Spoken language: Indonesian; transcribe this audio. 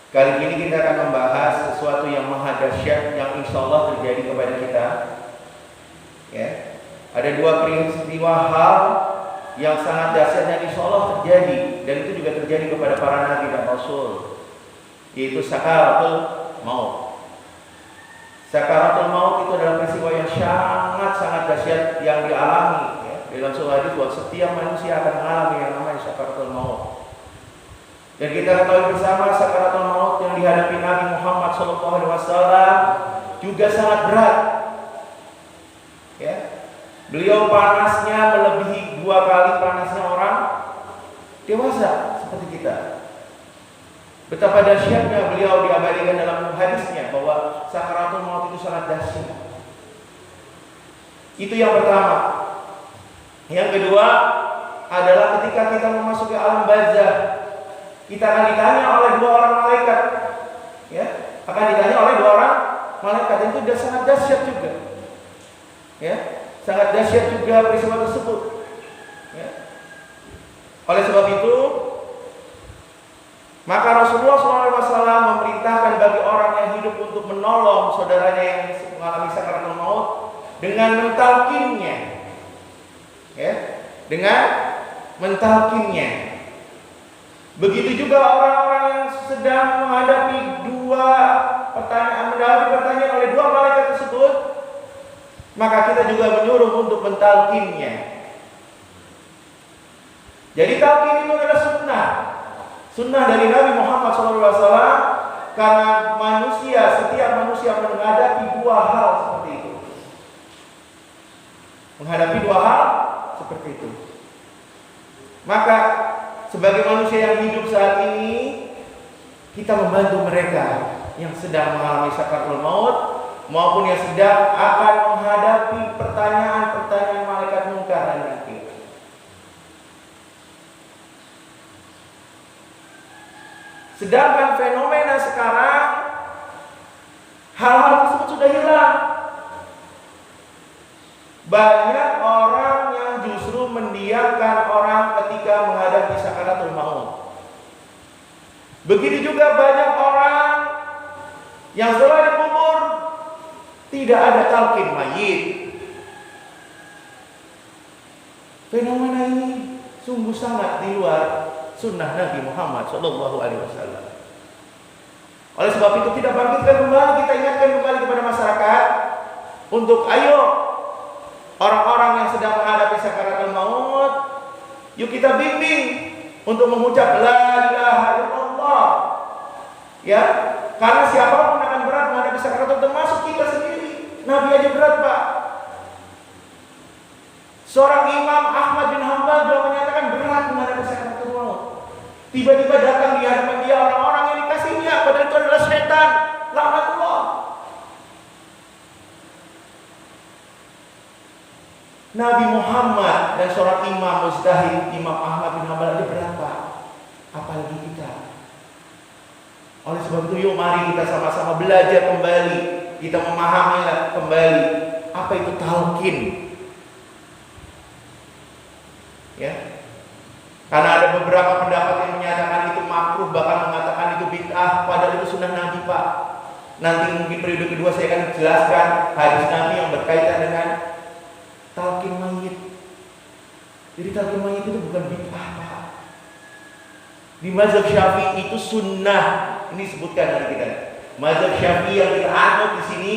Kali ini kita akan membahas sesuatu yang maha dahsyat yang insya Allah terjadi kepada kita. Ya, ada dua peristiwa hal yang sangat dahsyat yang insya Allah terjadi, dan itu juga terjadi kepada para nabi dan rasul, yaitu sakaratul maut. Sakaratul maut itu adalah peristiwa yang sangat dahsyat yang dialami. Ya, dalam sebuah hadis bahwa setiap manusia akan mengalami yang namanya sakaratul maut. Dan kita ketahui bersama sakaratul maut yang dihadapi Nabi Muhammad SAW juga sangat berat. Ya, beliau panasnya melebihi 2 kali panasnya orang dewasa seperti kita. Betapa dahsyatnya beliau diabadikan dalam hadisnya bahwa sakaratul maut itu sangat dahsyat. Itu yang pertama. Yang kedua adalah ketika kita memasuki alam barzah, kita akan ditanya oleh 2 orang malaikat. Ya, akan ditanya oleh 2 orang malaikat, dan itu sudah sangat dahsyat juga. Ya, sangat dahsyat juga peristiwa tersebut. Ya. Oleh sebab itu, maka Rasulullah SAW memerintahkan bagi orang yang hidup untuk menolong saudaranya yang mengalami sakaratul maut dengan mentalkinnya. Ya, dengan mentalkinnya. Begitu juga orang-orang yang sedang menghadapi 2 pertanyaan oleh 2 malaikat tersebut, maka kita juga menyuruh untuk mentalkinnya. Jadi talqin itu adalah sunnah dari Nabi Muhammad SAW, karena setiap manusia menghadapi 2 hal seperti itu. Menghadapi 2 hal seperti itu. Maka sebagai manusia yang hidup saat ini, kita membantu mereka yang sedang mengalami sakaratul maut maupun yang sedang akan menghadapi pertanyaan-pertanyaan malaikat munkar dan nakir. Sedangkan fenomena sekarang, hal-hal tersebut sudah hilang. Banyak orang yang justru mendiamkan orang ketika menghadapi sakaratul maut. Begitu juga banyak orang yang setelah dikubur tidak ada talqin mayit. Fenomena ini sungguh sangat di luar sunnah Nabi Muhammad SAW. Oleh sebab itu, kita bangkitkan kembali, kita ingatkan kembali kepada masyarakat untuk ayo orang-orang yang sedang menghadapi sakaratul maut, yuk kita bimbing untuk mengucap la ilaha illallah. Ya, karena siapapun akan berat menghadapi sakaratul, termasuk kita sendiri. Nabi aja berat, Pak. Seorang Imam Ahmad bin Hanbal juga menyatakan berat menghadapi sakaratul maut. Tiba-tiba datang di hadapan dia orang-orang yang dikasihnya, padahal itu adalah setan, laknatullah. Nabi Muhammad dan seorang imam mujtahid, Imam Ahmad bin Hanbal, ada berapa? Apalagi kita. Oleh sebab itu, yuk mari kita sama-sama belajar kembali, kita memahami kembali apa itu talqin. Ya. Karena ada beberapa pendapat yang menyatakan itu makruh, bahkan mengatakan itu bid'ah, padahal itu sunnah Nabi, Pak. Nanti mungkin periode kedua saya akan jelaskan hadis Nabi yang berkaitan dengan talqin mayit. Jadi talqin mayit itu bukan bid'ah, Pak. Di mazhab Syafi'i itu sunnah. Ini sebutkan dari kita. Mazhab Syafi'i yang kita anut di sini